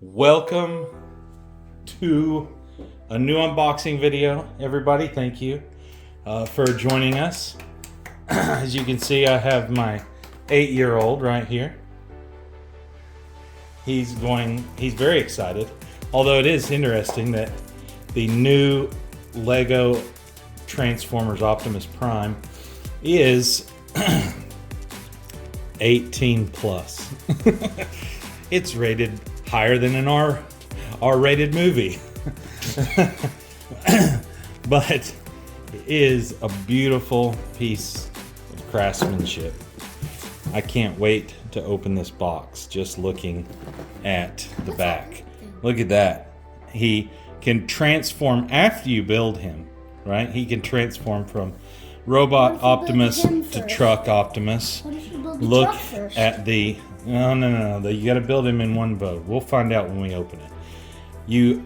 Welcome to a new unboxing video, everybody. Thank you for joining us. As you can see, I have my 8-year-old right here. He's very excited. Although it is interesting that the new LEGO Transformers Optimus Prime is 18 plus. It's rated higher than an R-rated movie. But it is a beautiful piece of craftsmanship. I can't wait to open this box just looking at the back. Look at that. He can transform after you build him, right? He can transform from Robot Optimus to Truck Optimus. Look at the... No. You got to build him in one vote. We'll find out when we open it. You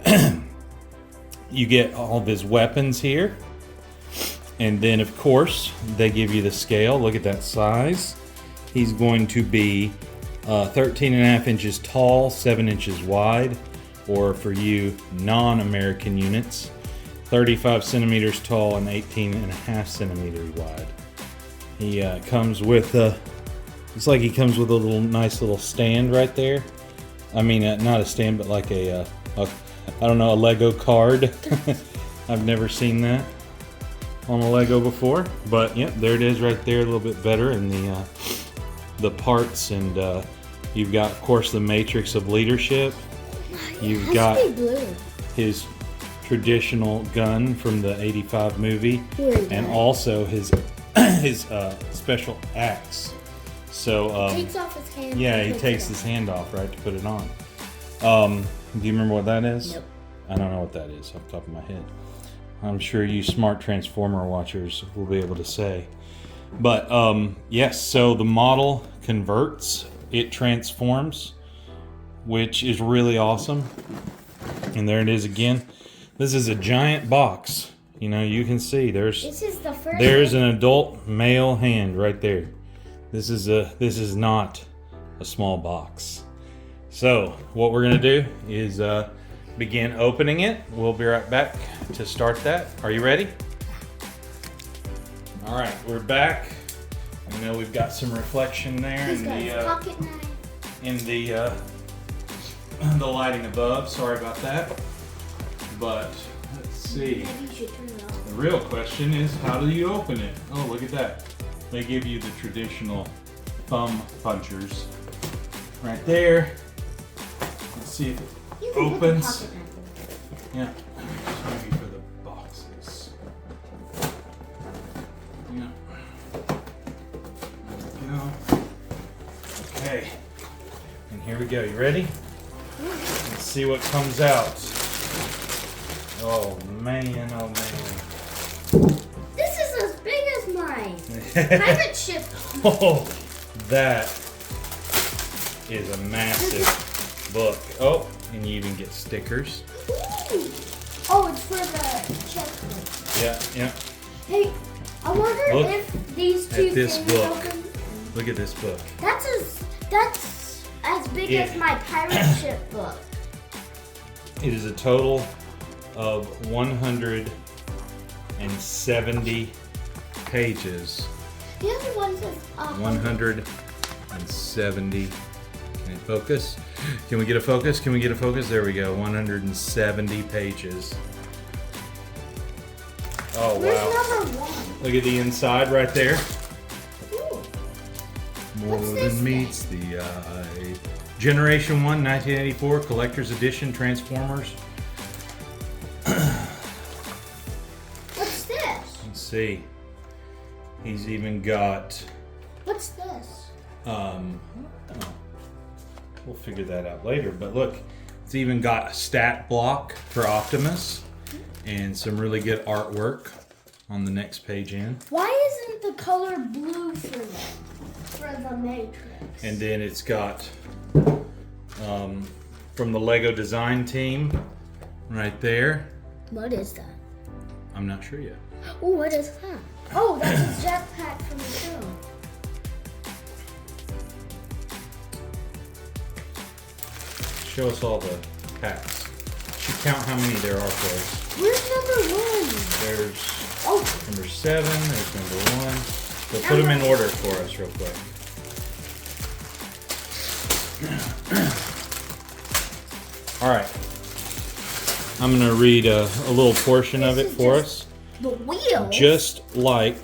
get all of his weapons here. And then, of course, they give you the scale. Look at that size. He's going to be 13.5 inches tall, 7 inches wide. Or for you non-American units, 35 centimeters tall and 18.5 centimeters wide. He comes with it's like he comes with a nice little stand right there. I mean, not a stand, but like a Lego card. I've never seen that on a Lego before, but yeah, there it is right there, a little bit better in the parts, and you've got, of course, the matrix of leadership. You've got his traditional gun from the '85 movie, and also his special axe. So he takes off his hand. Yeah, he takes his hand off, right, to put it on. Do you remember what that is? Nope. I don't know what that is off the top of my head. I'm sure you smart Transformer watchers will be able to say. But yes, so the model converts, it transforms, which is really awesome. And there it is again. This is a giant box. You know, you can see there's an adult male hand right there. This is not a small box. So what we're gonna do is begin opening it. We'll be right back to start that. Are you ready? All right, we're back. I know we've got some reflection there in the lighting above. Sorry about that. But let's see. The real question is, how do you open it? Oh, look at that. They give you the traditional thumb punchers right there. Let's see if it opens. Yeah, maybe for the boxes. Yeah. There we go. Okay, and here we go. You ready? Let's see what comes out. Oh man, oh man. This is as big as mine. Private ship. Oh, that is a massive book. Oh, and you even get stickers. Ooh. Oh, it's for the checklist. Yeah. Hey, I wonder if these two this things book. open. Look at this book. That's as big as my pirate ship book. It is a total of 170 pages. The other one says 170. Can it focus? Can we get a focus? Can we get a focus? There we go. 170 pages. Oh, Where's wow. number 1? Look at the inside right there. Ooh. More than meets the eye. Generation 1, 1984, Collector's Edition Transformers. What's this? Let's see. He's even got... What's this? We'll figure that out later. But look, it's even got a stat block for Optimus and some really good artwork on the next page in. Why isn't the color blue for them? For the Matrix. And then it's got from the LEGO design team right there. What is that? I'm not sure yet. Oh, what is that? Oh, that's a jetpack from the show. show us all the packs. Should count how many there are for us. Where's number 1? There's Oh, number 7, there's number 1. So put them in order for us real quick. All right. I'm going to read a little portion of it for us. the wheel. Just like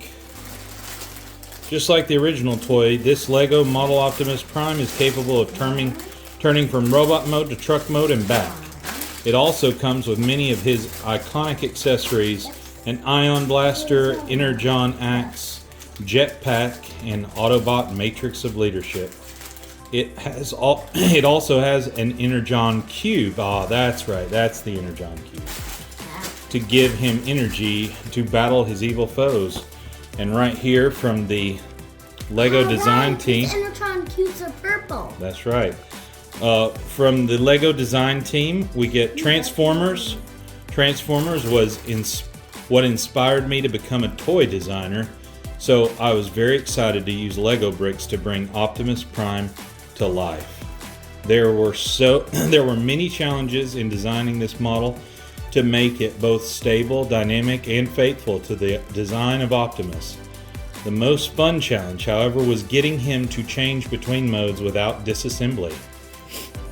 the original toy, this LEGO Model Optimus Prime is capable of turning from robot mode to truck mode and back. It also comes with many of his iconic accessories: an ion blaster, energon axe, jetpack, and Autobot matrix of leadership. It also has an energon cube. Ah, that's right, that's the energon cube, to give him energy to battle his evil foes. And right here from the LEGO design team. The energon cubes are purple. That's right. From the LEGO design team, we get Transformers. Transformers was what inspired me to become a toy designer. So I was very excited to use LEGO bricks to bring Optimus Prime to life. There were many challenges in designing this model to make it both stable, dynamic, and faithful to the design of Optimus. The most fun challenge, however, was getting him to change between modes without disassembly.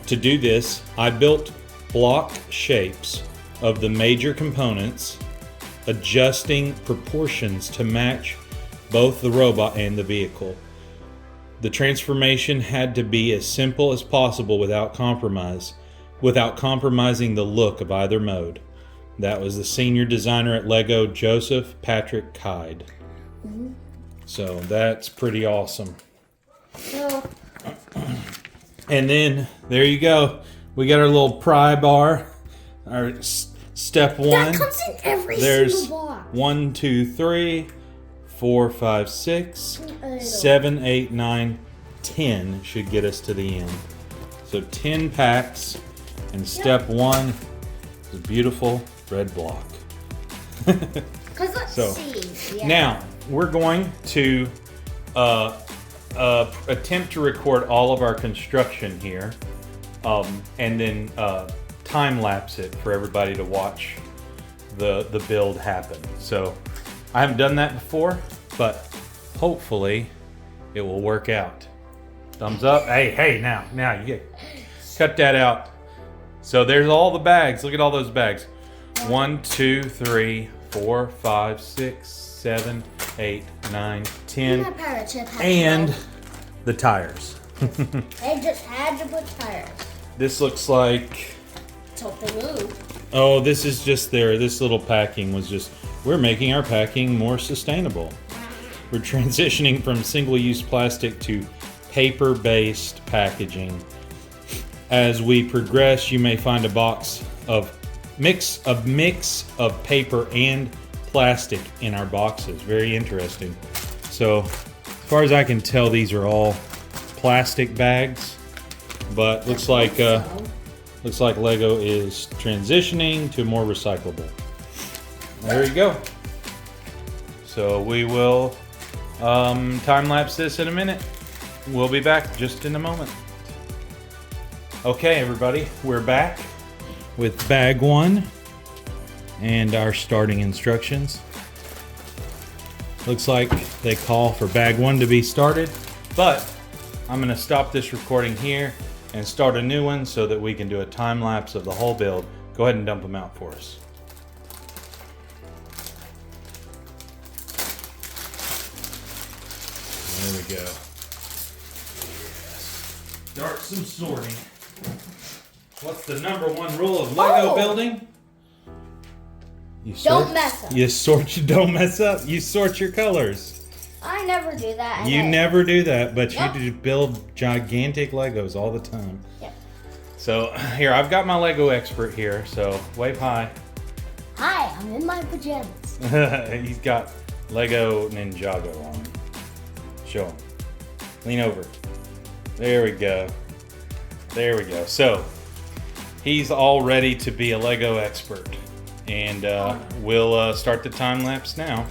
To do this, I built block shapes of the major components, adjusting proportions to match both the robot and the vehicle. The transformation had to be as simple as possible without compromising the look of either mode. That was the senior designer at LEGO, Joseph Patrick Kyde. Mm-hmm. So that's pretty awesome. So, and then there you go. We got our little pry bar, our step 1. that comes in every single box. 1, 2, 3, 4, 5, 6, 7, 8, 9, 10 should get us to the end. So 10 packs, and step 1 is a beautiful red block. Let's see. Yeah. Now we're going to attempt to record all of our construction here, and then time lapse it for everybody to watch the build happen. So I haven't done that before, but hopefully it will work out. Thumbs up. Hey, now you get cut that out. So there's all the bags. Look at all those bags. 1, 2, 3, 4, 5, 6, 7, 8, 9, 10, and the tires. They just had to put tires. This looks like. Let's hope they move. Oh, this is just there. This little packing was just. We're making our packing more sustainable. We're transitioning from single-use plastic to paper-based packaging. As we progress, you may find a box of mix of paper and plastic in our boxes. Very interesting. So, as far as I can tell, these are all plastic bags, but looks like LEGO is transitioning to more recyclable. There you go. So we will time lapse this in a minute. We'll be back just in a moment. Okay, everybody, we're back with bag 1 and our starting instructions. Looks like they call for bag 1 to be started, but I'm going to stop this recording here and start a new one so that we can do a time lapse of the whole build. Go ahead and dump them out for us. There we go. Start some sorting. What's the number 1 rule of LEGO building? Don't mess up. Don't mess up. You sort your colors. I never do that. You never do that, but you do build gigantic Legos all the time. Yep. So here, I've got my LEGO expert here, so wave hi. Hi, I'm in my pajamas. He's got LEGO Ninjago on. Show him. Lean over. There we go. There we go. So he's all ready to be a LEGO expert. And we'll start the time lapse now.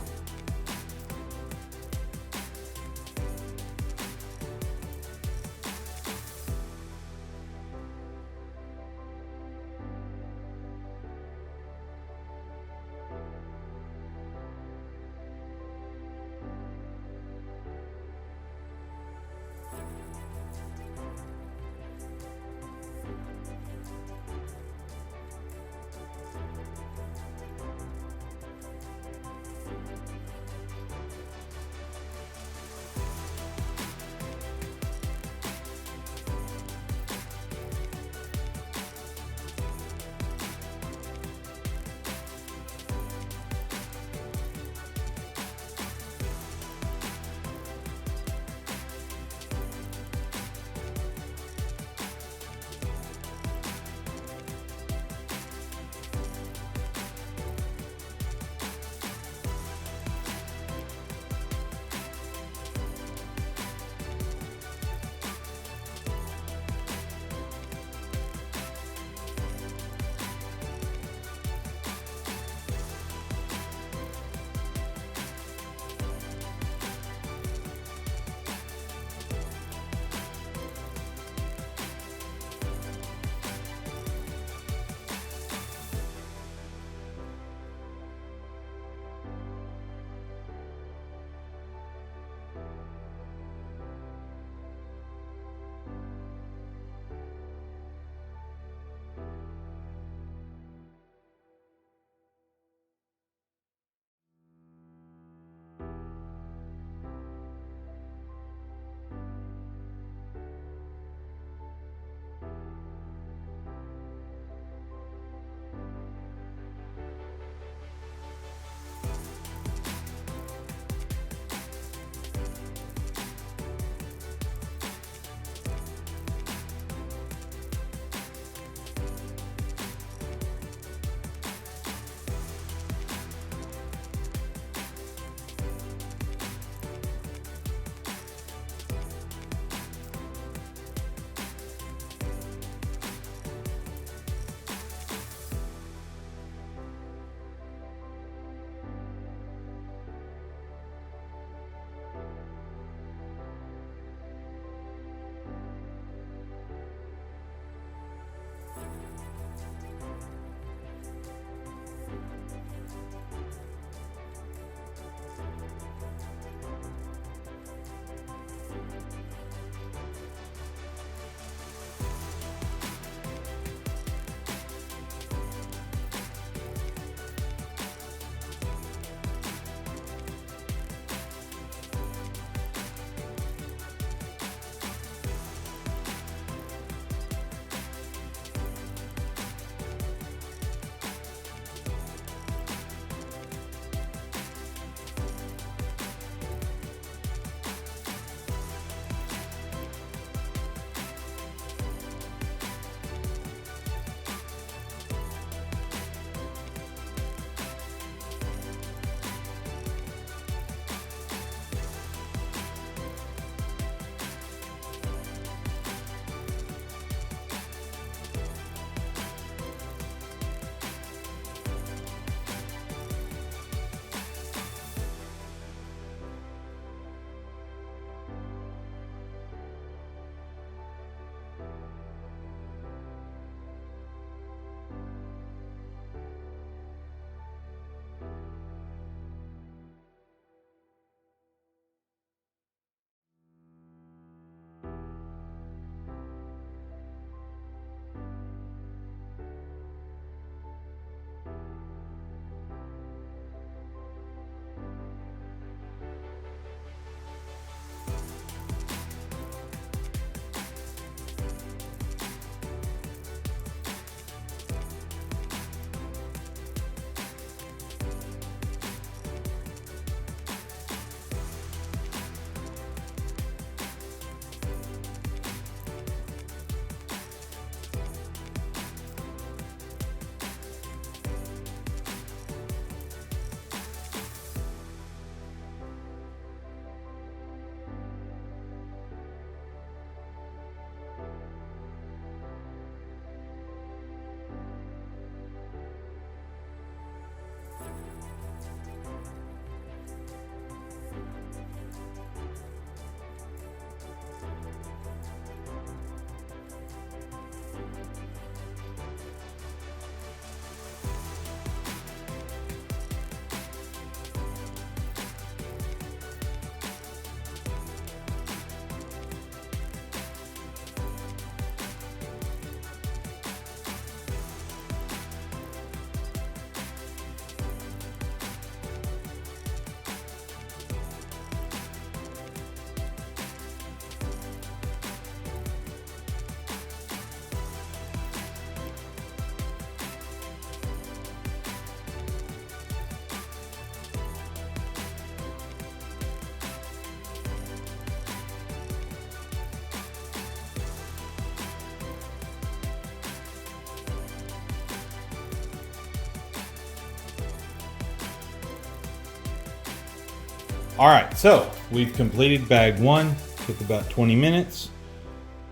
All right, so we've completed bag 1. Took about 20 minutes.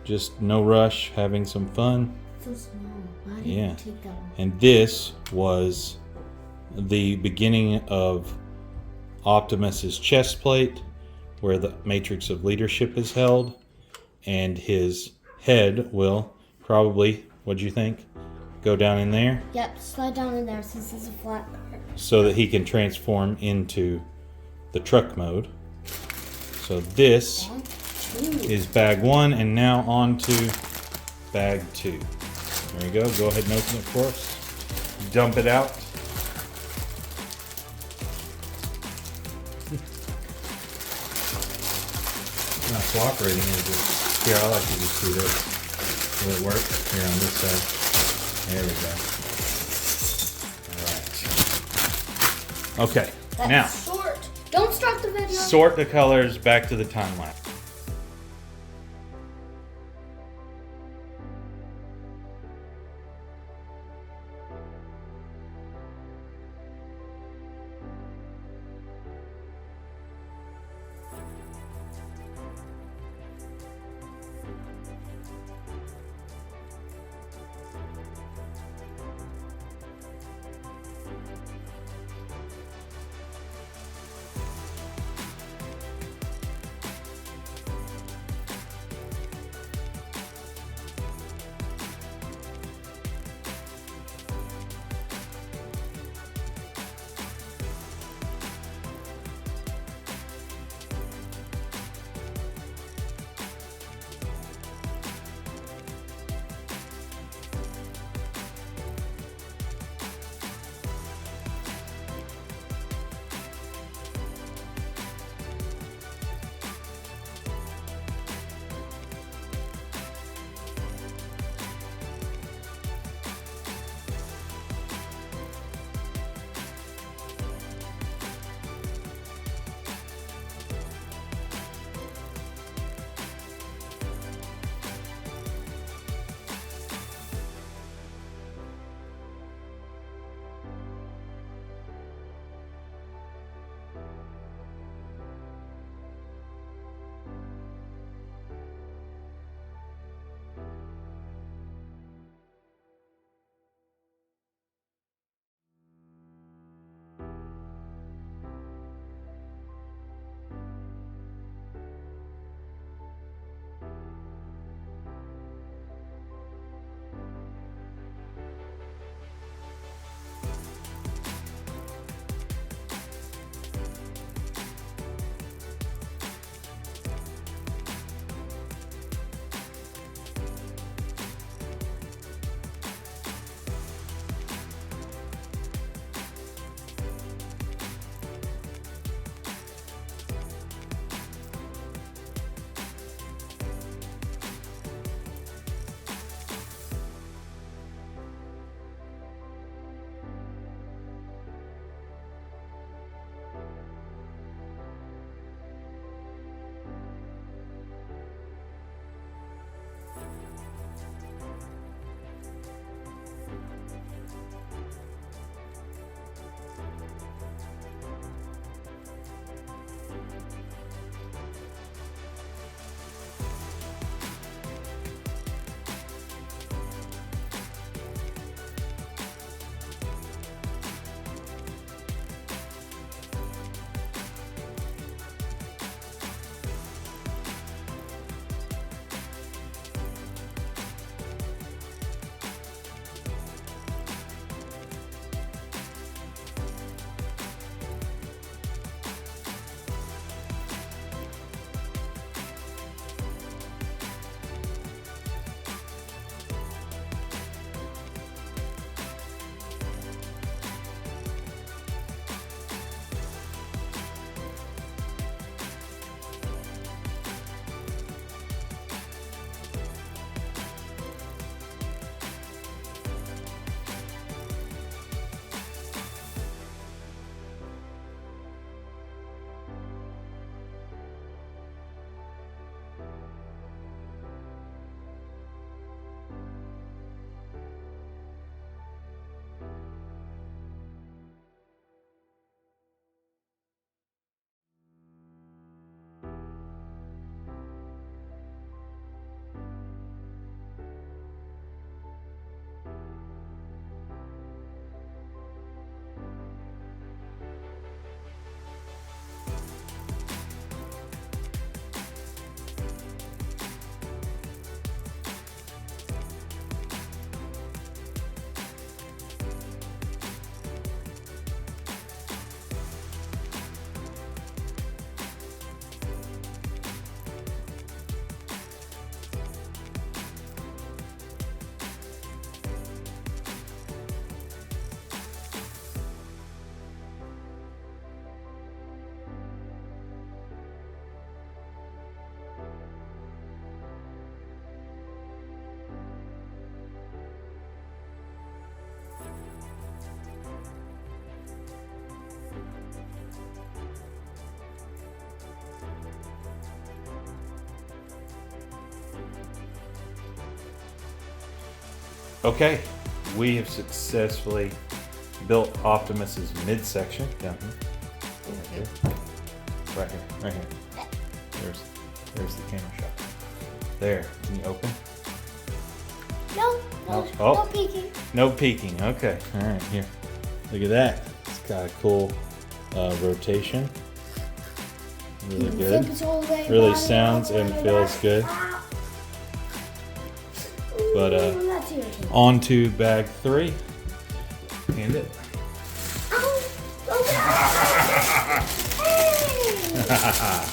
Just no rush, having some fun. So small. Why did Yeah. you take that one? And this was the beginning of Optimus's chest plate, where the matrix of leadership is held, and his head will probably, what'd you think, go down in there Yep, slide down in there since it's a flat part. so that he can transform into the truck mode. So this Bag 2. is bag 1, and now on to bag 2. There you go. Go ahead and open it for us. Dump it out. Not cooperating, is it? Here, I like to just do this. Will it work? Here on this side. There we go. Alright. Okay, That's now short. Don't stop the video. sort the colors back to the time lapse. Okay, we have successfully built Optimus's midsection down here. Right here. Right here. There's the camera shot. There. Can you open? No, Oh. no peeking. No peeking. Okay. All right. Here. Look at that. It's got a cool rotation. Really good. Flip it all the way Really around, sounds all the and way feels back. good. But Ooh, that's irritating. on to bag 3. Hand it. Ow! Hey!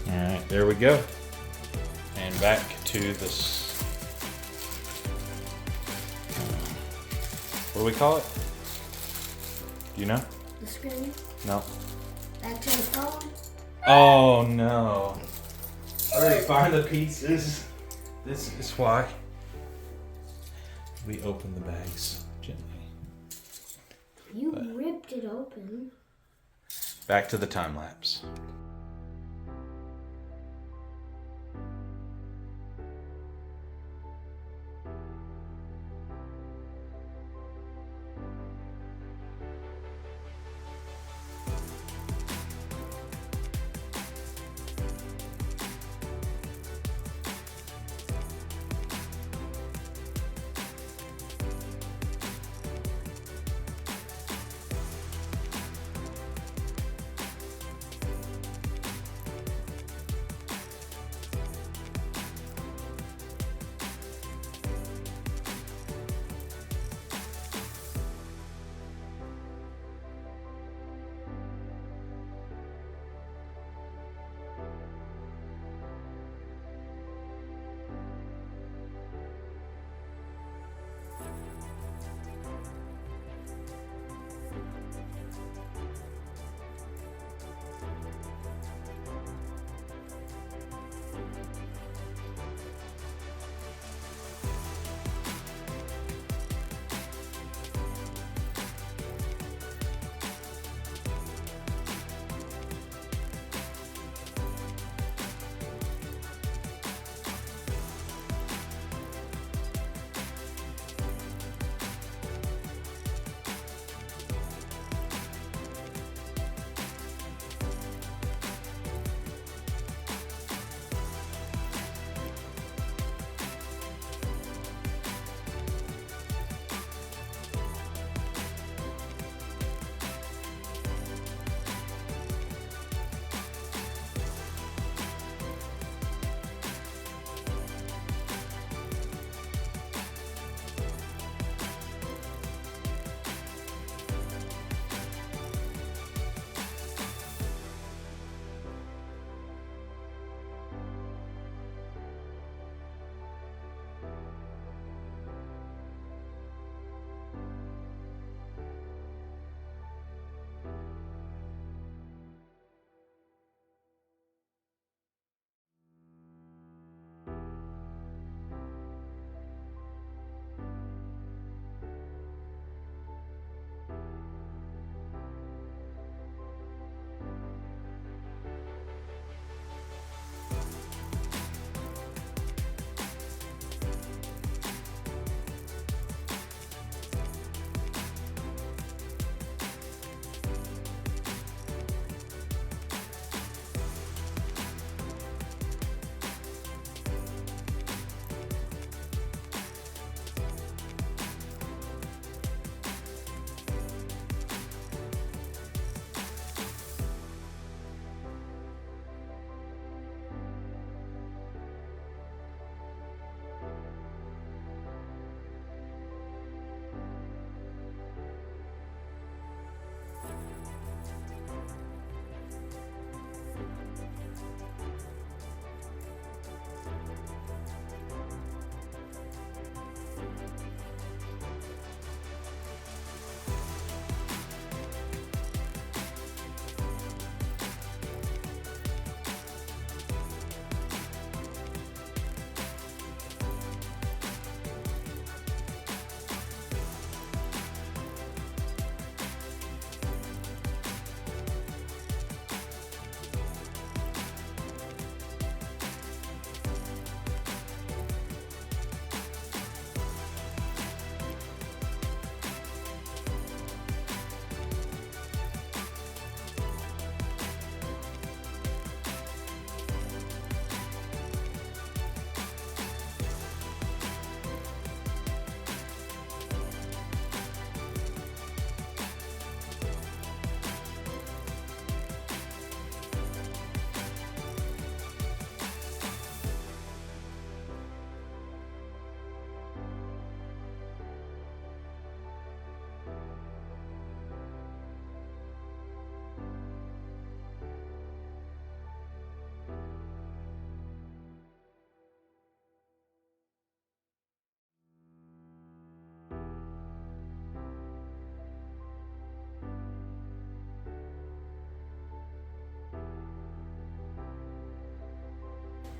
Alright, there we go. And back to this. What do we call it? Do you know? The screen. No. Back to the phone. Oh no. Alright, find the pieces. This is why we open the bags gently. You ripped it open. Back to the time lapse.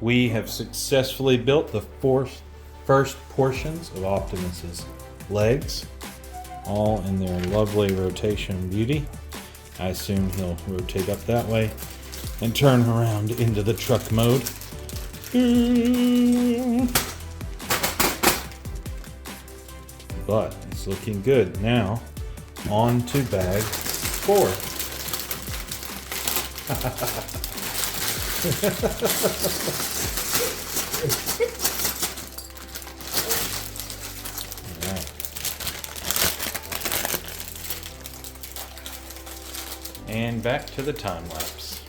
we have successfully built the first portions of Optimus's legs, all in their lovely rotation beauty. I assume he'll rotate up that way and turn around into the truck mode. But it's looking good. Now, on to bag 4. Alright. And back to the time lapse.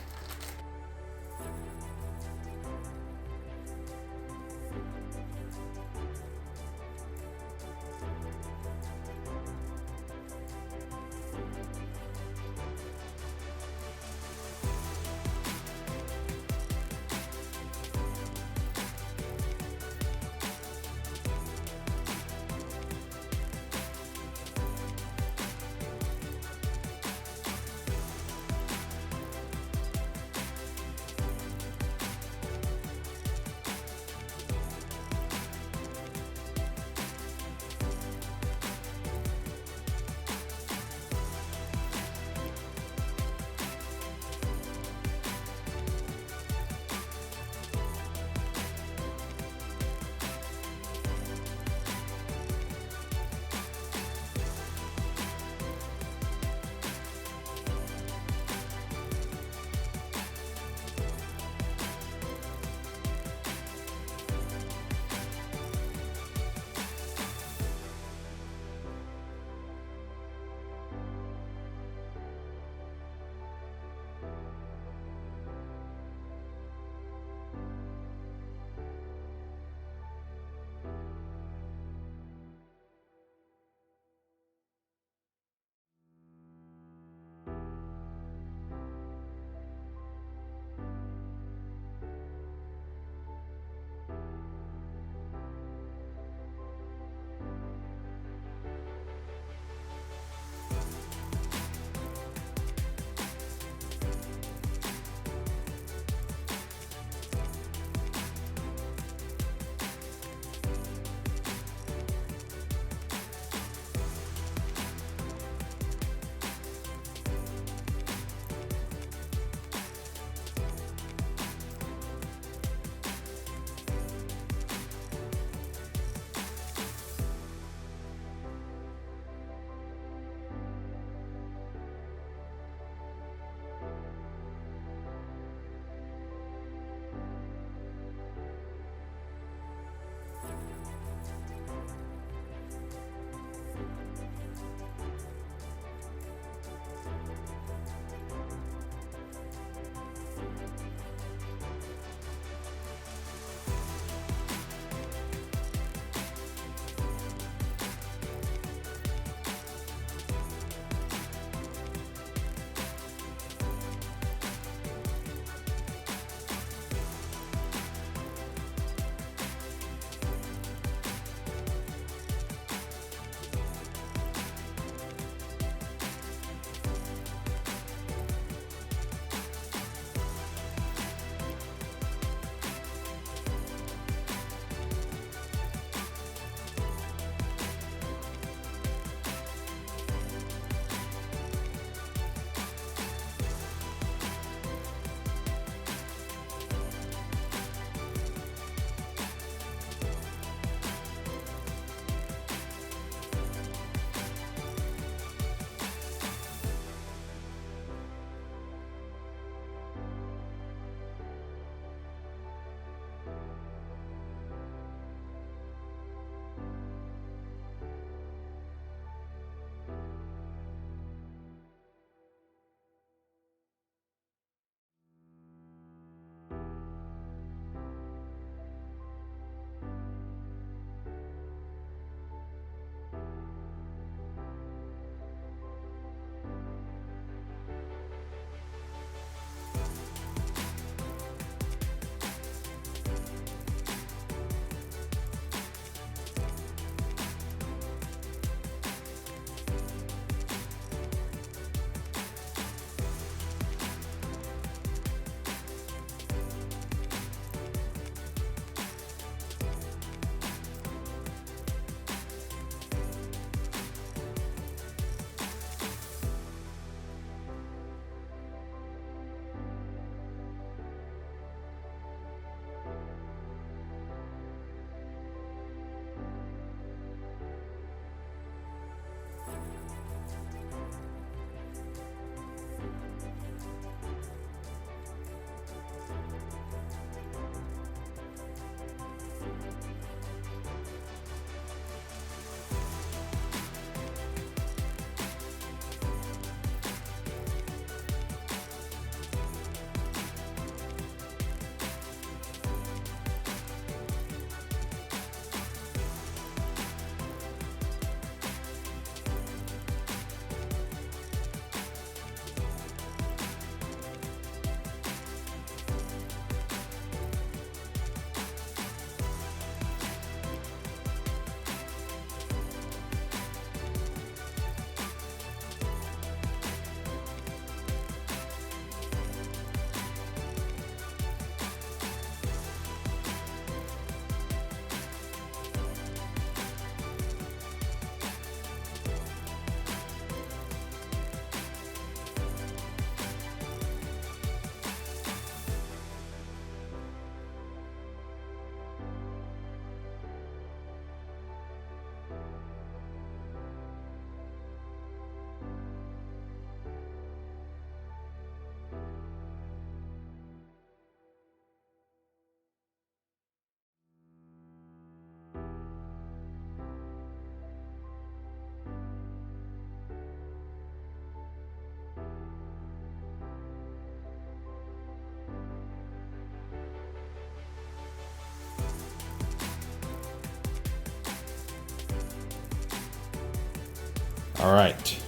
All right.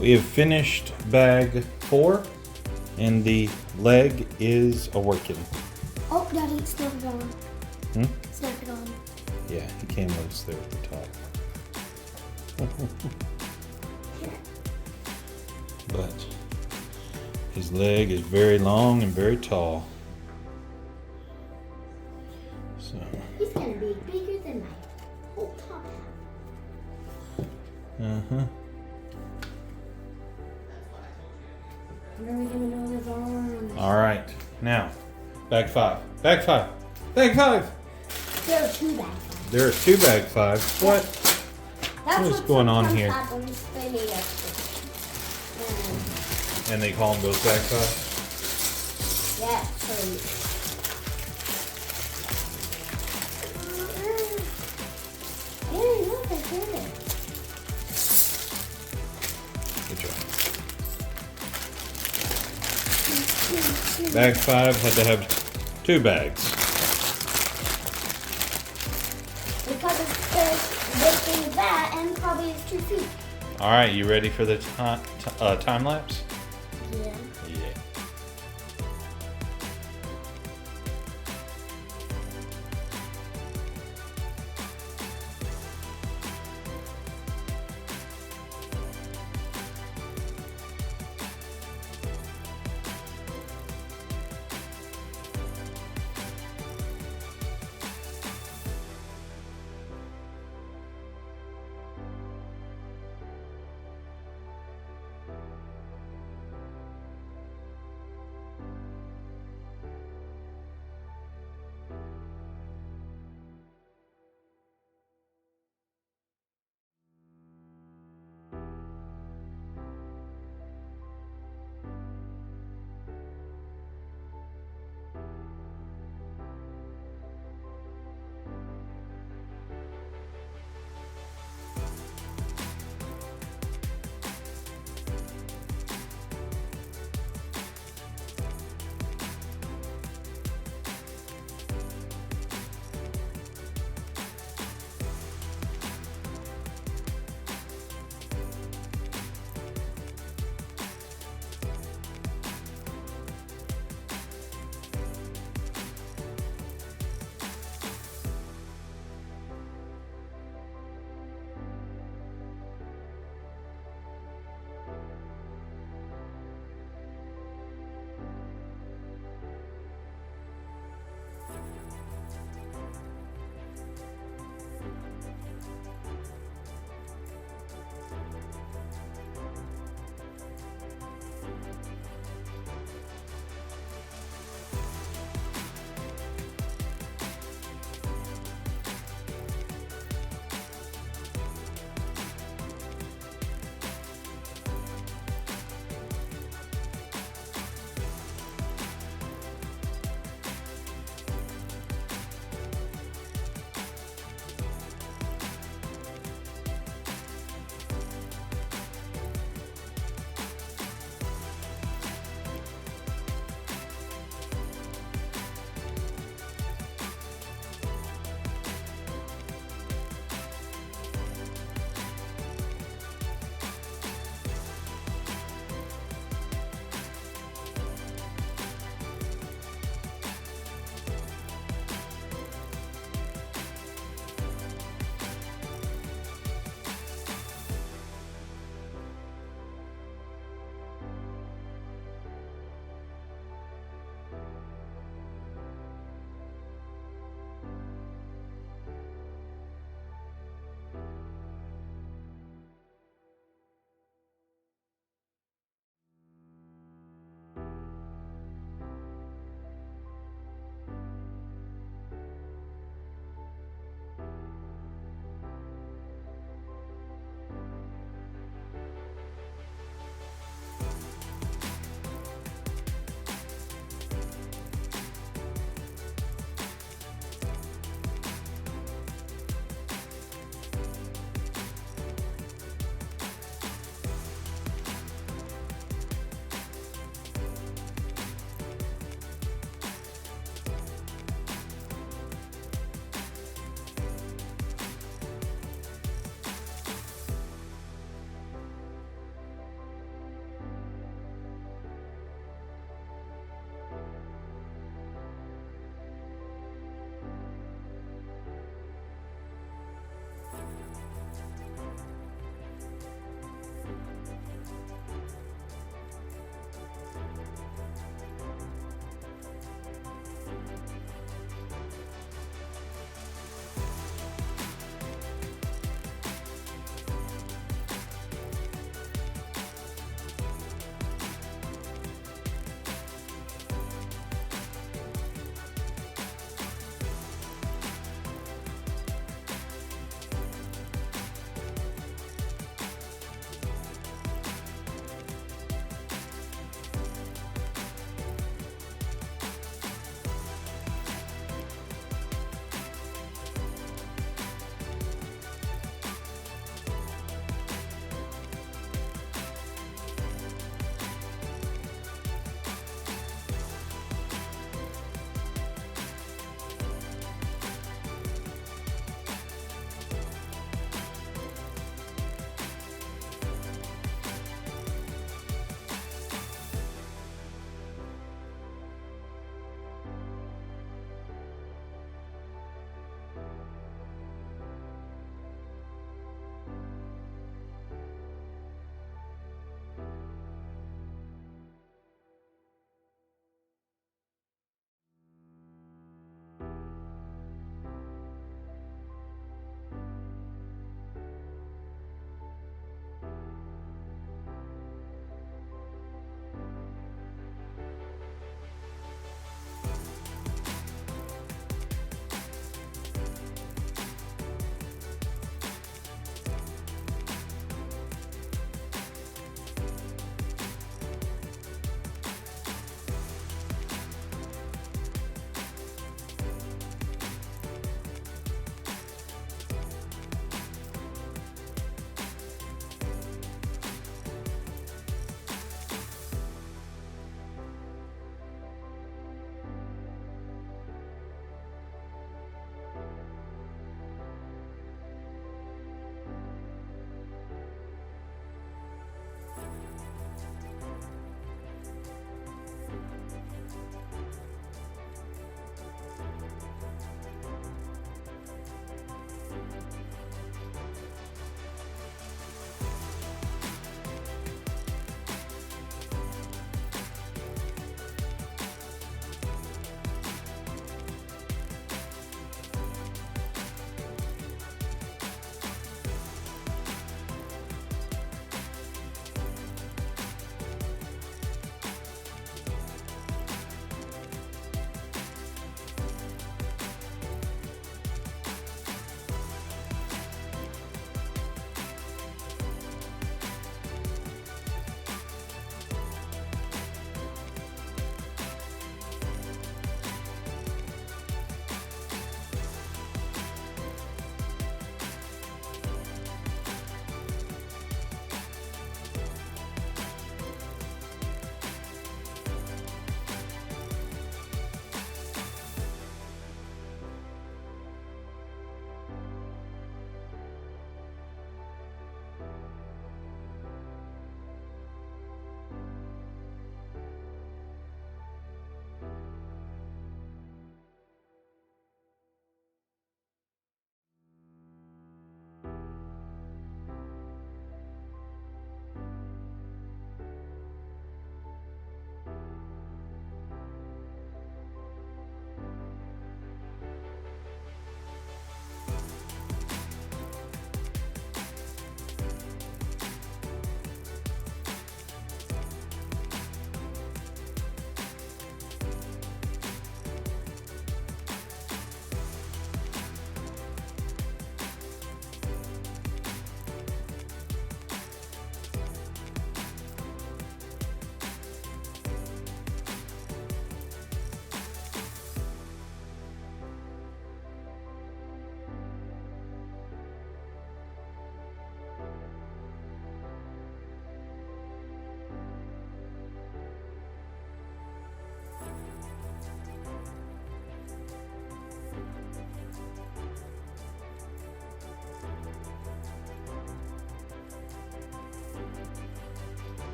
We have finished bag 4, and the leg is a working. Oh, Daddy, snap it on. Snap it on. Yeah, he came loose there at the top. But his leg is very long and very tall. So. He's gonna be bigger than my whole top hat. What are we gonna do with his arms? All right, now bag 5. Bag 5. Bag 5. There are 2 bag 5s. There are 2 bag 5s. What? That's What is going on here? Happens. They need extra. And they call them those bag 5s? Yeah, please. Hey, look, I did it. Good job. Bag 5 had to have 2 bags. Because it's this thing is that, and probably it's 2 feet. All right, you ready for the time lapse? Yeah. Yeah.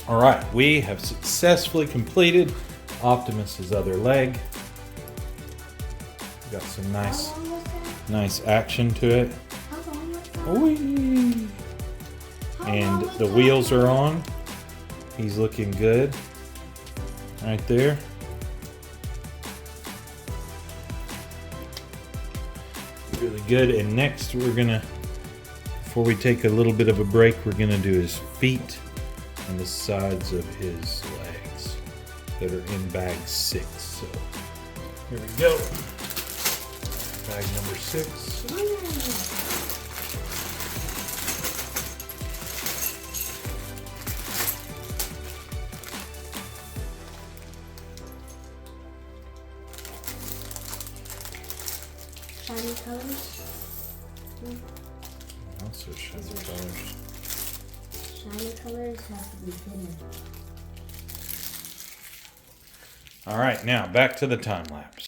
All right, we have successfully completed Optimus's other leg. Got some nice action to it. Whee! And the wheels are on. He's looking good right there. Really good. And next we're gonna, before we take a little bit of a break, we're gonna do his feet and the sides of his legs that are in bag 6. So here we go. Bag number 6. Shiny colors. Also shiny colors. Shiny colors have to be hidden. All right, now back to the time lapse.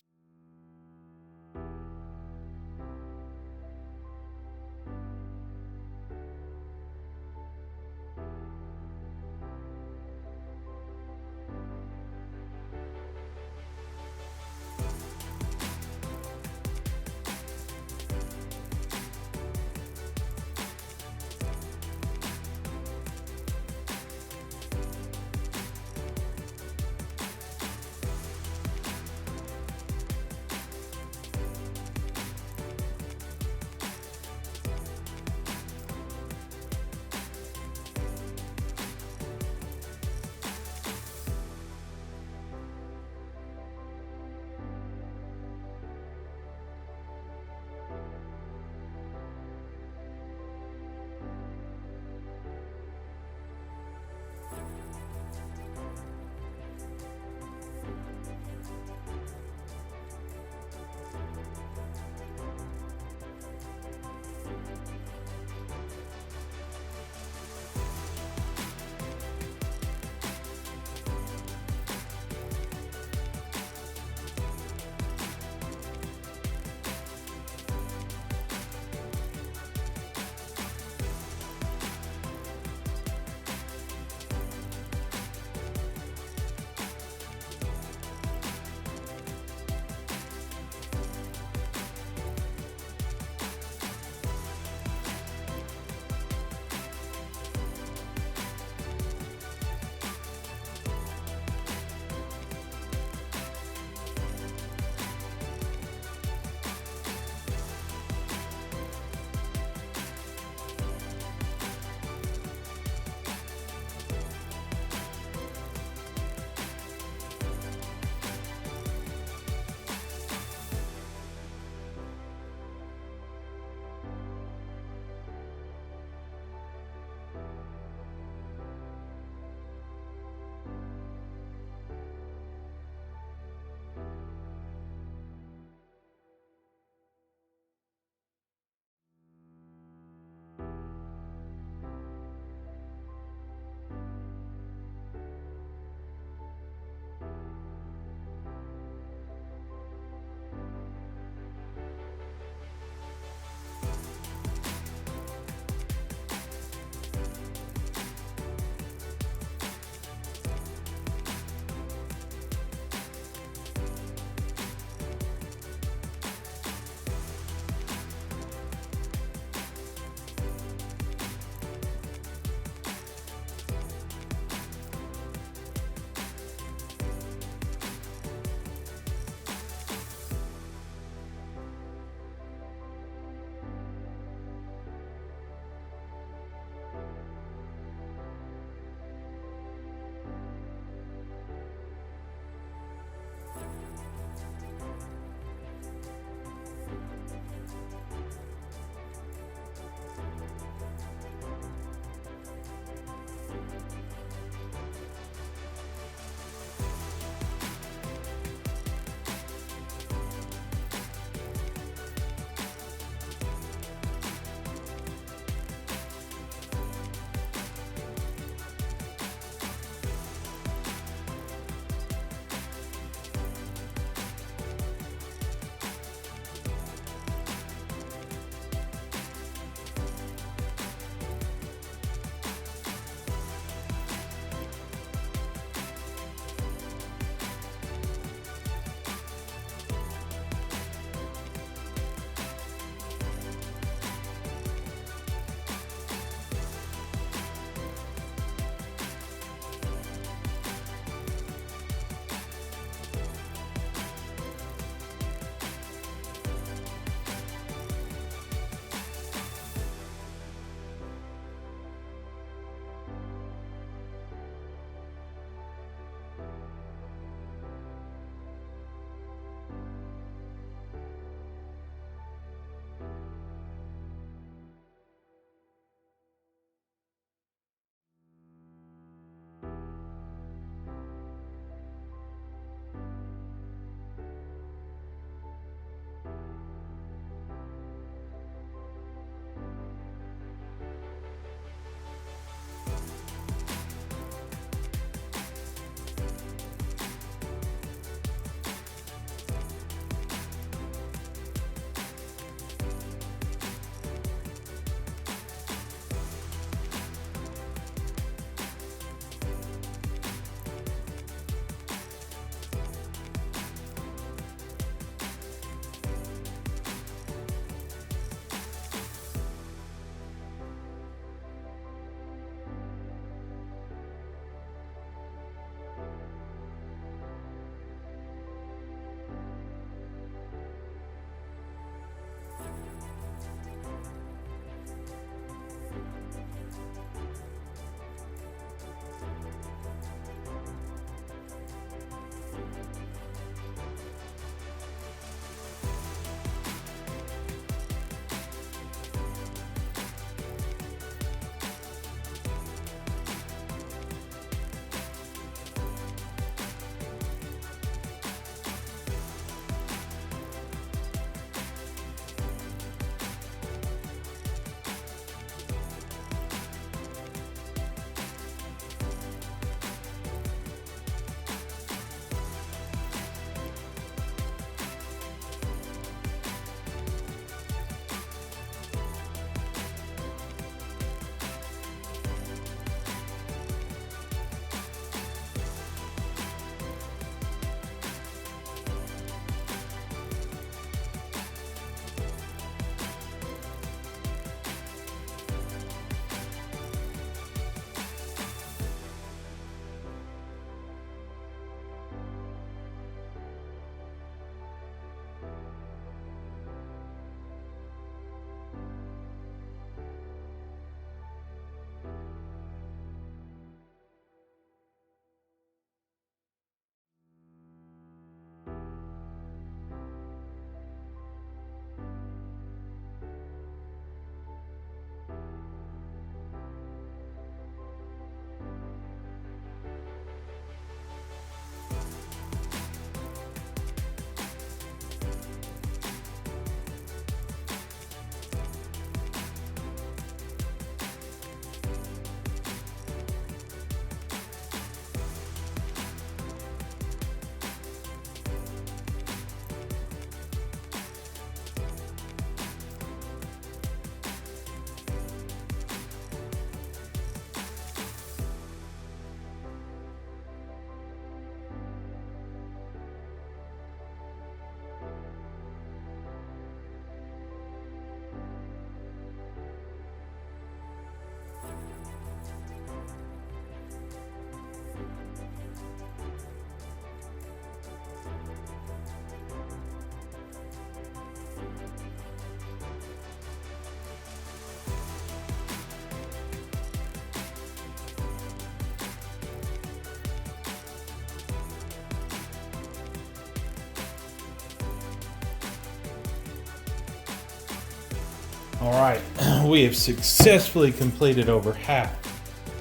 All right, we have successfully completed over half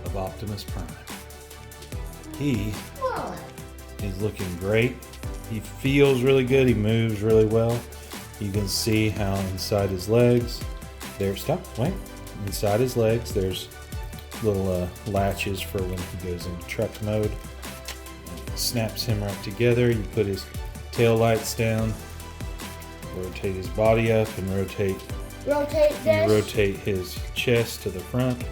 of Optimus Prime. He is looking great. He feels really good. He moves really well. You can see how inside his legs, inside his legs, there's little latches for when he goes into truck mode. It snaps him right together. You put his tail lights down, rotate his body up, and rotate his chest to the front.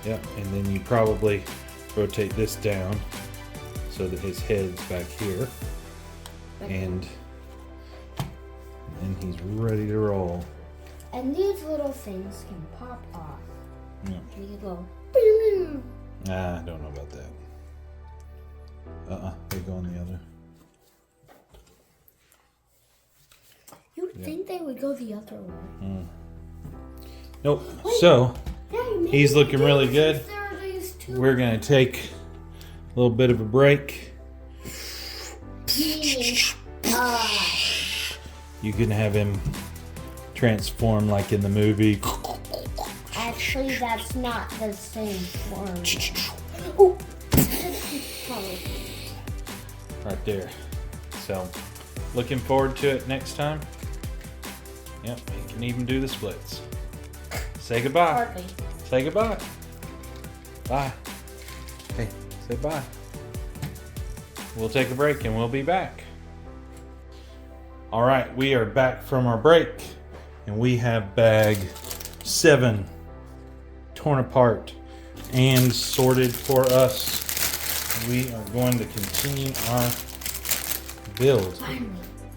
Yep, and then you probably rotate this down so that his head's back here. And he's ready to roll. And these little things can pop off. Yeah. And you go. I don't know about that. They go on the other. You'd think they would go the other way. Nope. Wait. So Daddy, he's looking really good. There are these two. We're gonna take a little bit of a break. You can have him transform like in the movie. Actually, that's not the same form. Oh. Right there. So, looking forward to it next time. Yep, he can even do the splits. Say goodbye. Hardly. Say goodbye. Bye. Hey, say bye. We'll take a break and we'll be back. All right, we are back from our break and we have bag 7 torn apart and sorted for us. We are going to continue our build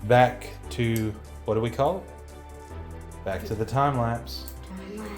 back to, what do we call it? Back to the time lapse. Time lapse.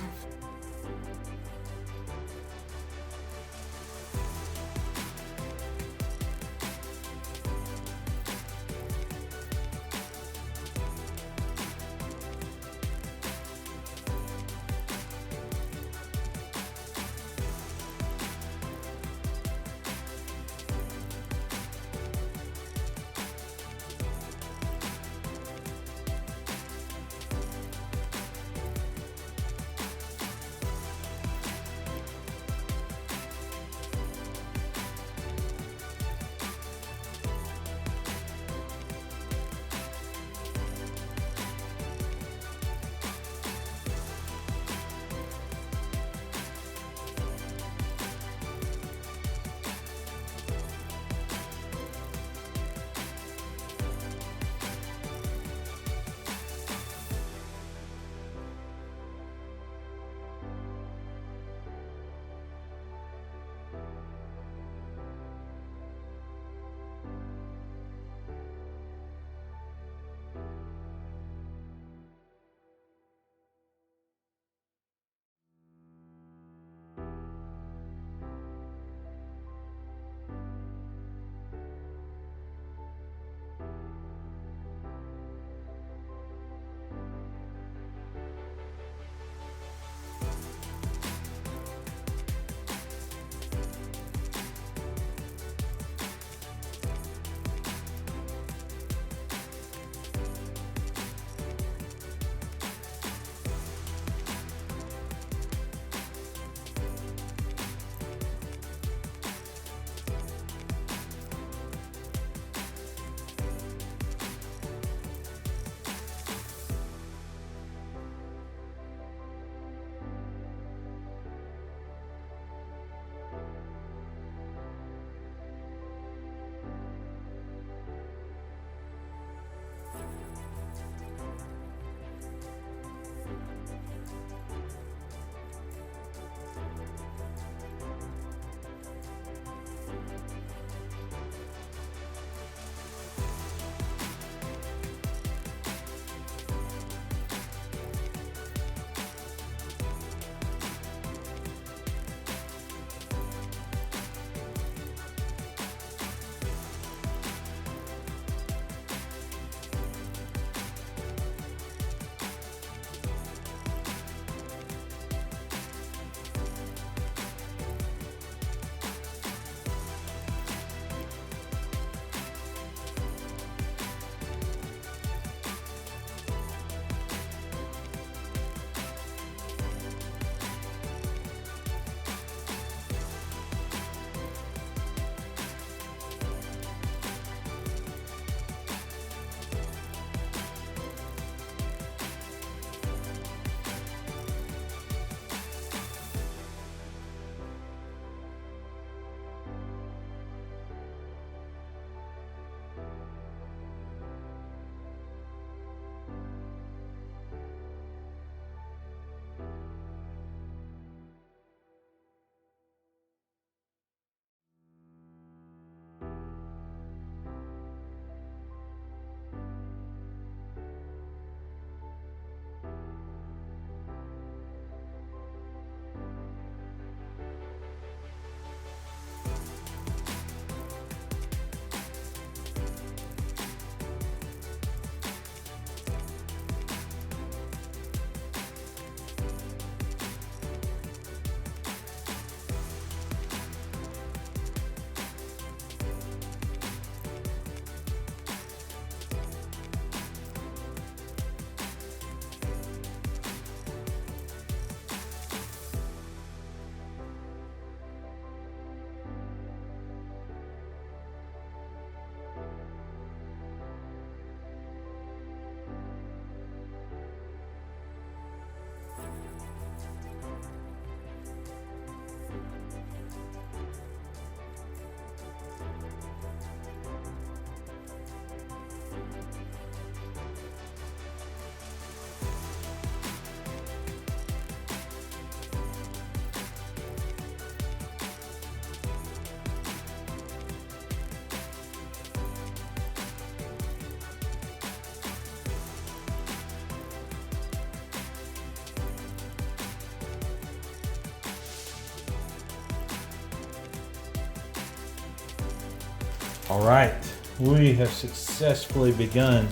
All right, we have successfully begun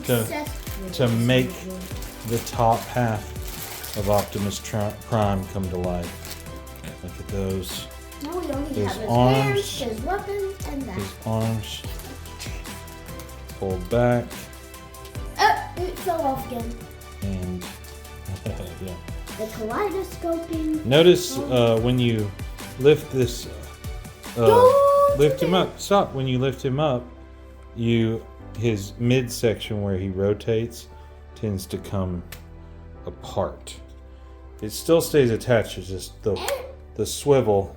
to make the top half of Optimus Prime come to life. Look at those. Now we only His have his arms. hands, his weapons, and that. His arms pulled back, It fell off again. and yeah. The kaleidoscoping. Notice when you lift this, lift him up. Stop. When you lift him up, his midsection where he rotates tends to come apart. It still stays attached. It's just the swivel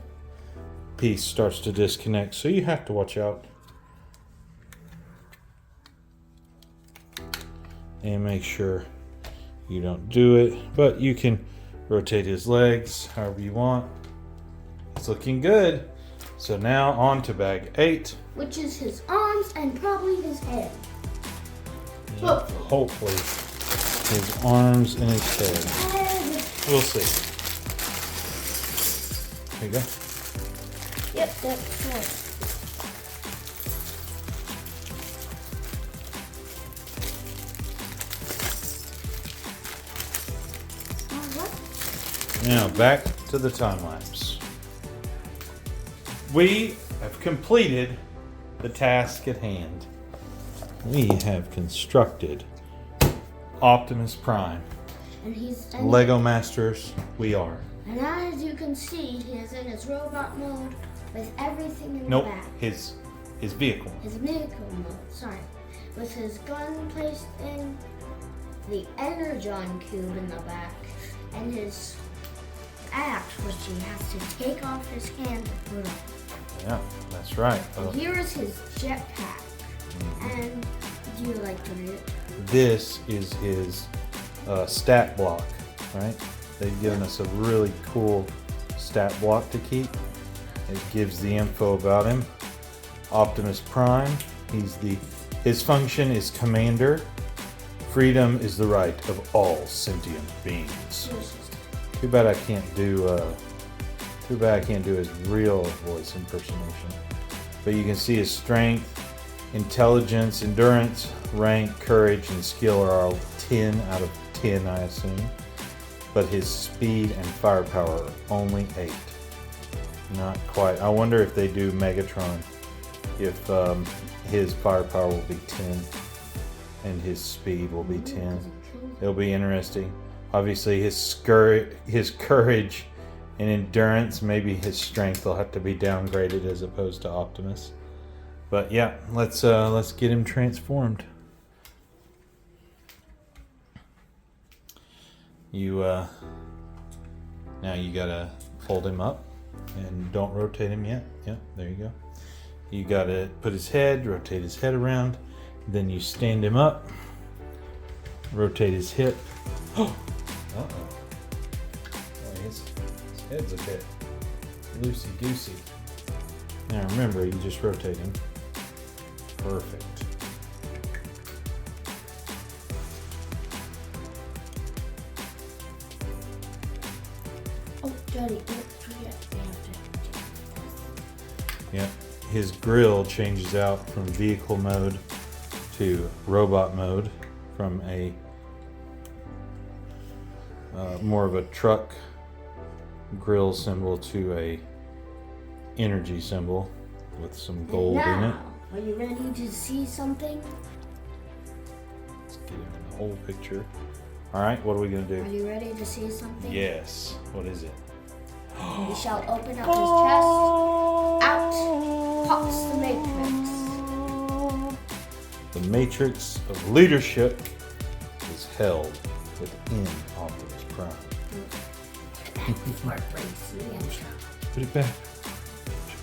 piece starts to disconnect, so you have to watch out and make sure you don't do it. But you can rotate his legs however you want. It's looking good. So now on to bag 8, which is his arms and probably his head. yeah, hopefully his arms and his head. We'll see. There you go. Yep, that's right. Now back to the time lapse. We have completed the task at hand. We have constructed Optimus Prime. And he's Lego Masters, we are. And as you can see, he is in his robot mode with everything in Nope, the back. his vehicle. His vehicle mode, sorry. With his gun placed in the Energon cube in the back. And his axe, which he has to take off his hand to put on. Yeah, that's right. And here is his jetpack. And do you like to read it? This is his stat block, right? They've given us a really cool stat block to keep. It gives the info about him. Optimus Prime, his function is commander. Freedom is the right of all sentient beings. Too bad I can't do his real voice impersonation. But you can see his strength, intelligence, endurance, rank, courage, and skill are all 10 out of 10, I assume. But his speed and firepower are only 8. Not quite. I wonder if they do Megatron, if his firepower will be 10 and his speed will be 10. It'll be interesting. Obviously his courage and endurance, maybe his strength will have to be downgraded as opposed to Optimus. But yeah, let's get him transformed. Now you gotta fold him up and don't rotate him yet. Yeah, there you go. You gotta put his head, rotate his head around, then you stand him up, rotate his hip. Oh, his head's a bit loosey-goosey. Now remember, you just rotate him. Perfect. Oh, Daddy, don't forget we have to. Yeah, his grill changes out from vehicle mode to robot mode, from a more of a truck grill symbol to a energy symbol with some gold in it. Are you ready to see something? Let's get him in the whole picture. All right, what are we gonna do? Are you ready to see something? Yes. What is it? He shall open up his chest. Out pops the matrix. The matrix of leadership is held within Optimus Prime. Put it back. Put it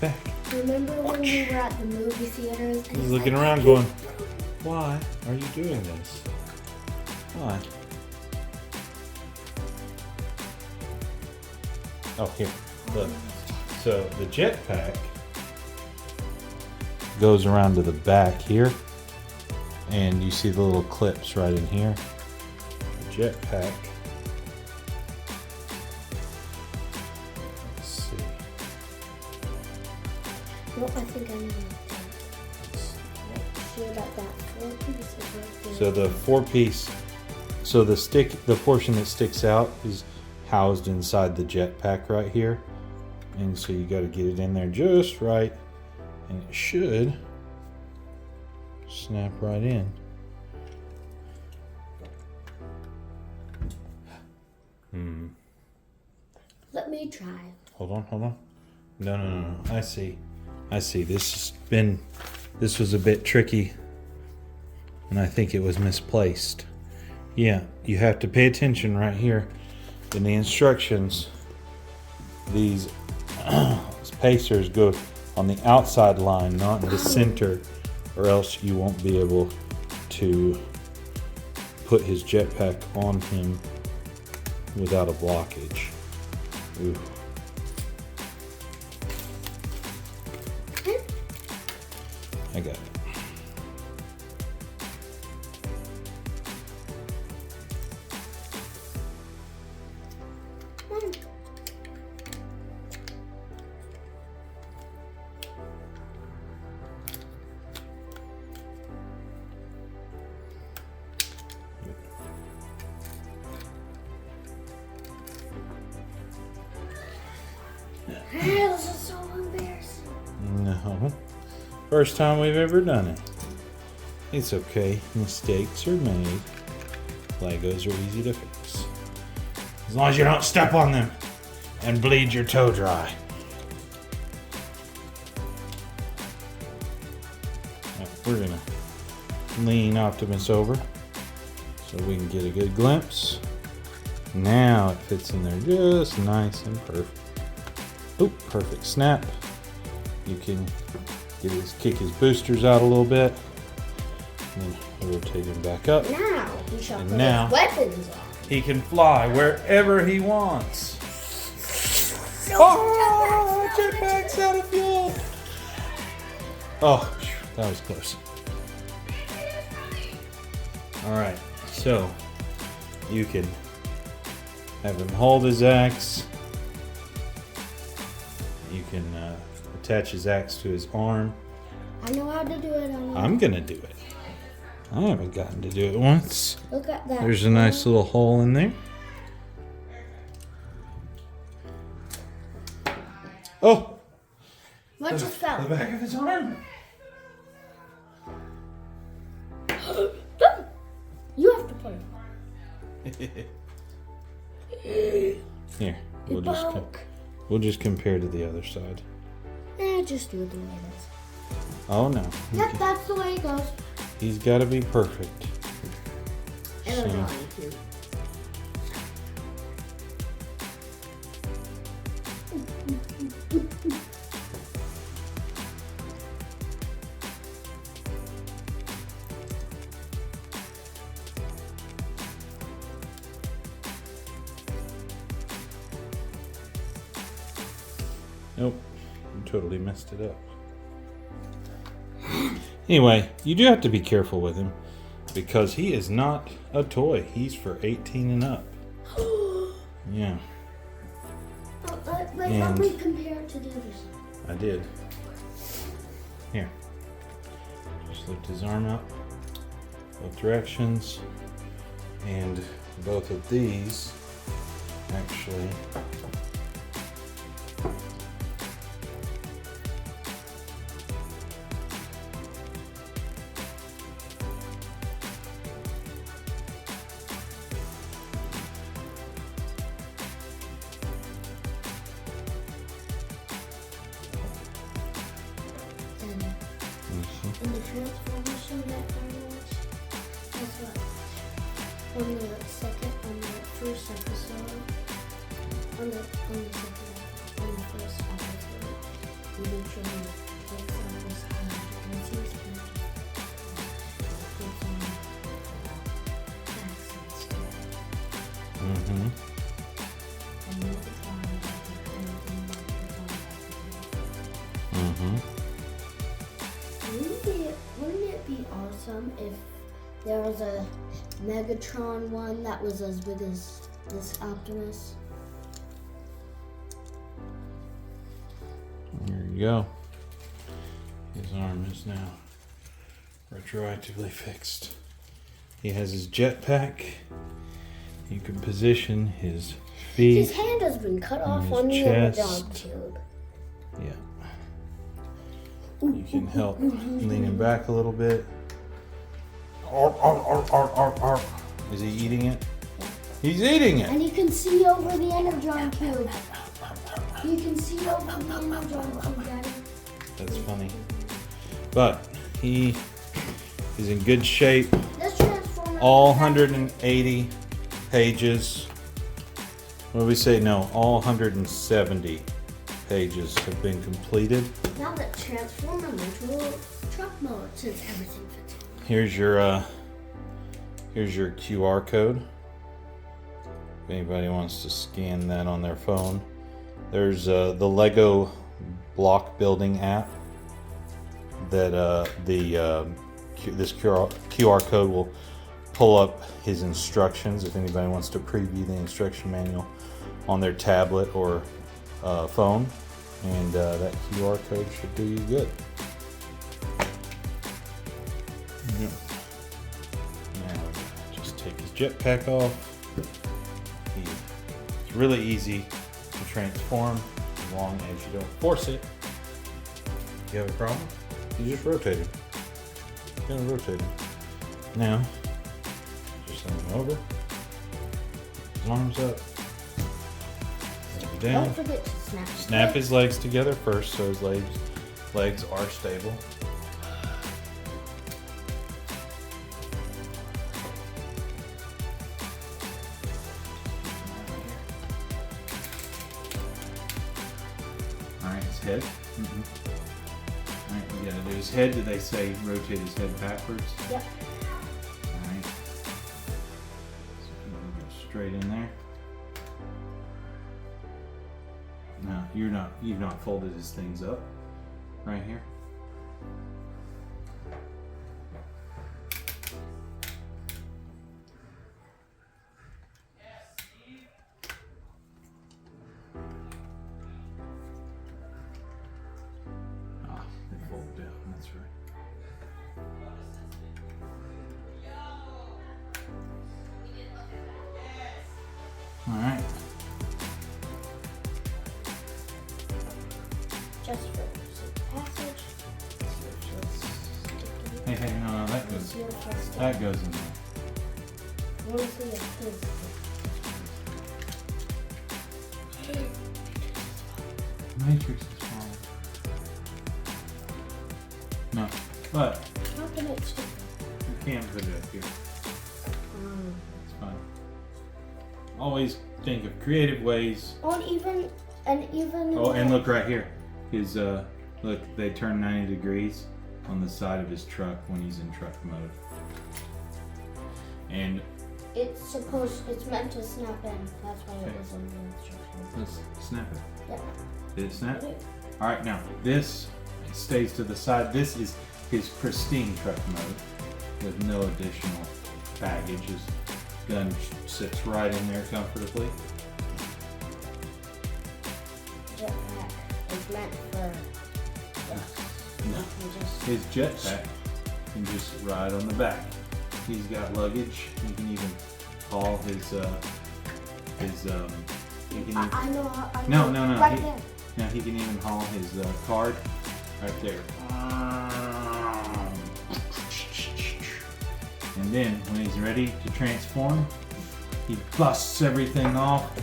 back. Remember when we were at the movie theaters? And He's looking around going, why are you doing this? Why? Oh, here. Look. So the jetpack goes around to the back here. And you see the little clips right in here. The jetpack. Let's see. Nope, I think I know. sure that that 4-piece is right there. So the 4-piece, so the portion that sticks out is housed inside the jetpack right here. And so you got to get it in there just right. And it should snap right in. Let me try. Hold on. No. I see. This was a bit tricky. And I think it was misplaced. Yeah, you have to pay attention right here. In the instructions, these spacers go on the outside line, not in the center, or else you won't be able to put his jetpack on him without a blockage. Ooh. I got it. This is so embarrassing. No. First time we've ever done it. It's okay. Mistakes are made. Legos are easy to fix. As long as you don't step on them and bleed your toe dry. Now, we're gonna lean Optimus over so we can get a good glimpse. Now it fits in there just nice and perfect. Oh, perfect snap. You can kick his boosters out a little bit. And then rotate him back up. Now he shall put now his weapons on. He can fly wherever he wants. Oh, jetpack's out of fuel. Oh, that was close. Alright, so you can have him hold his axe. You can attach his axe to his arm. I know how to do it. I'm gonna do it. I haven't gotten to do it once. Look at that. There's a nice little hole in there. Oh! What just fell? The back of his arm. You have to put it. Here, we'll just compare to the other side. Just do it the way it is. Oh no. Yep, that's the way it goes. He's got to be perfect. And So- Nope, you totally messed it up. Anyway, you do have to be careful with him because he is not a toy. He's for 18 and up. Yeah, Let me compare it to the other side. I did. Here. Just lift his arm up both directions. And both of these actually And the transformation that I watched, that's what, on the first episode, on the first episode, we literally takes out this pregnancy skin, puts on accents to it, and multiplies everything that puts on that. Wouldn't it be awesome if there was a Megatron one that was as big as this Optimus? There you go. His arm is now retroactively fixed. He has his jetpack. You can position his feet. His hand has been cut off on the Energon cube. Yeah. You can help lean him back a little bit. Is he eating it? He's eating it! And you can see over the Energon cube. You can see over the Energon cube, Daddy. That's funny. But he is in good shape. This Transformer. All 180 pages. What do we say? No, all 170 pages have been completed. Now that Transformer Motor Truck Mode, since everything fits in. Here's your QR code. If anybody wants to scan that on their phone. There's the LEGO block building app that this QR code will pull up his instructions if anybody wants to preview the instruction manual on their tablet or phone, and that QR code should do you good. Yeah. Now just take his jetpack off. It's really easy to transform as long as you don't force it. You have a problem? You just rotate him. You're gonna rotate him. Now, just send him over. His arms up. Down. Don't forget to Snap his legs together first so his legs are stable. Alright, his head. Alright, we gotta do his head. Did they say rotate his head backwards? Yep. Alright. So we'll go straight in there. No, you've not folded his things up right here. Ah, they fold down, that's right. All right. Just for passage. Hey, no, that goes in there. What is it? Matrix is falling. No, but How can it stick? you can put it up here. It's fine. Always think of creative ways. Oh, even. Oh, and look right here. His look, they turn 90 degrees on the side of his truck when he's in truck mode. And it's meant to snap in. That's why it was in the instructions. let's snap it. Yep. Did it snap? All right, now this stays to the side. This is his pristine truck mode with no additional baggage. His gun sits right in there comfortably. Jetpack is meant for. No. His jetpack can just ride on the back. He's got luggage. He can even haul his he can even, I know how. No. Right there. Now he can even haul his card right there. And then when he's ready to transform, he busts everything off.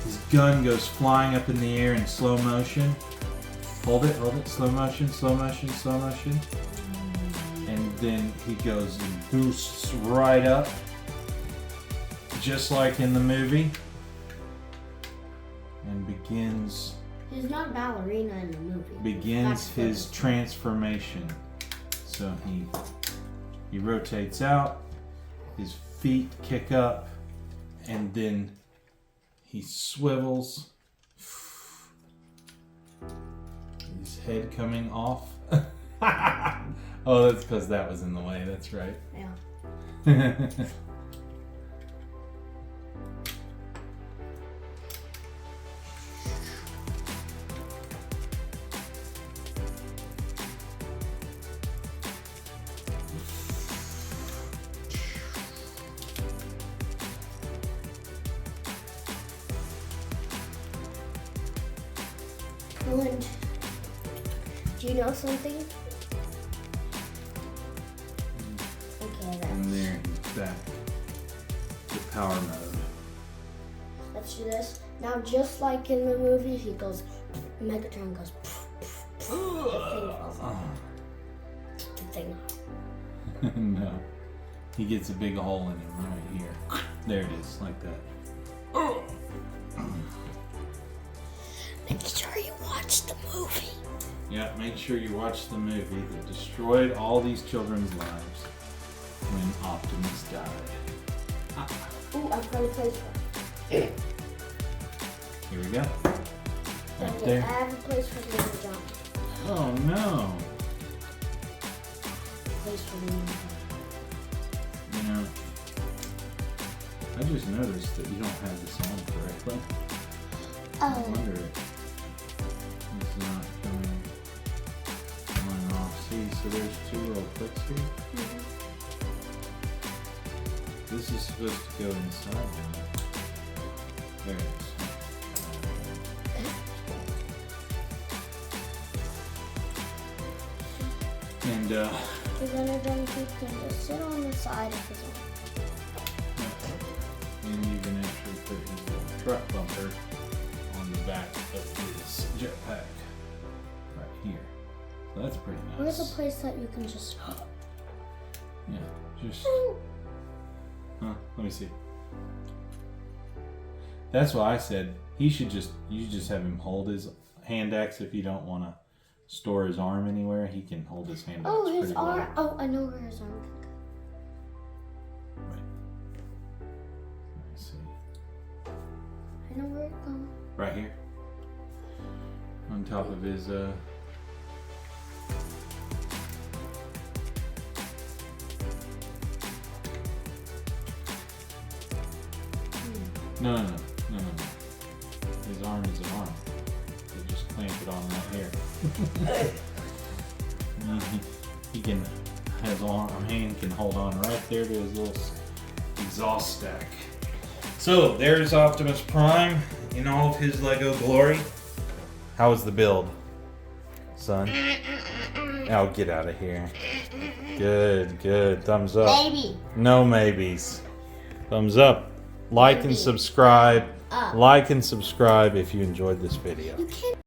His gun goes flying up in the air in slow motion. Hold it, slow motion. And then he goes and boosts right up, just like in the movie. And begins He's not a ballerina in the movie. Begins his transformation. So he rotates out, his feet kick up, and then he swivels. His head coming off. Oh, that's because that was in the way, that's right. Yeah. And do you know something? Okay, And there he's back to power mode. Let's do this. Now, just like in the movie, he goes, Megatron goes, the thing falls off. The thing. No. He gets a big hole in him right here. There it is, like that. Make sure you watch the movie. Yeah, make sure you watch the movie that destroyed all these children's lives when Optimus died. Ooh, I've got a place for it. Here we go. Right Okay, there. I have a place for the John. Oh no. Place for the You know, I just noticed that you don't have this on correctly. I wonder if it's not going off. See, so there's two little clicks here. This is supposed to go inside. There it is. And the John Cube can just sit on the side of his own. and you can actually put his little truck bumper on the back of his jetpack right here. So that's pretty nice. Where's a place that you can just... Yeah, just... Huh, let me see. That's why I said you just have him hold his hand axe if you don't want to store his arm anywhere. He can hold his hand axe. Oh, his pretty arm. well. Oh, I know where his arm can go. Right. Let me see. I know where it goes. Right here. On top of his No. His arm is an arm. So just clamp it on right here. he can, his hand can hold on right there to his little exhaust stack. So there's Optimus Prime in all of his Lego glory. How was the build, son? Oh, get out of here. Good. Thumbs up. Baby. No maybes. Thumbs up. Like and subscribe. Like and subscribe if you enjoyed this video. You can't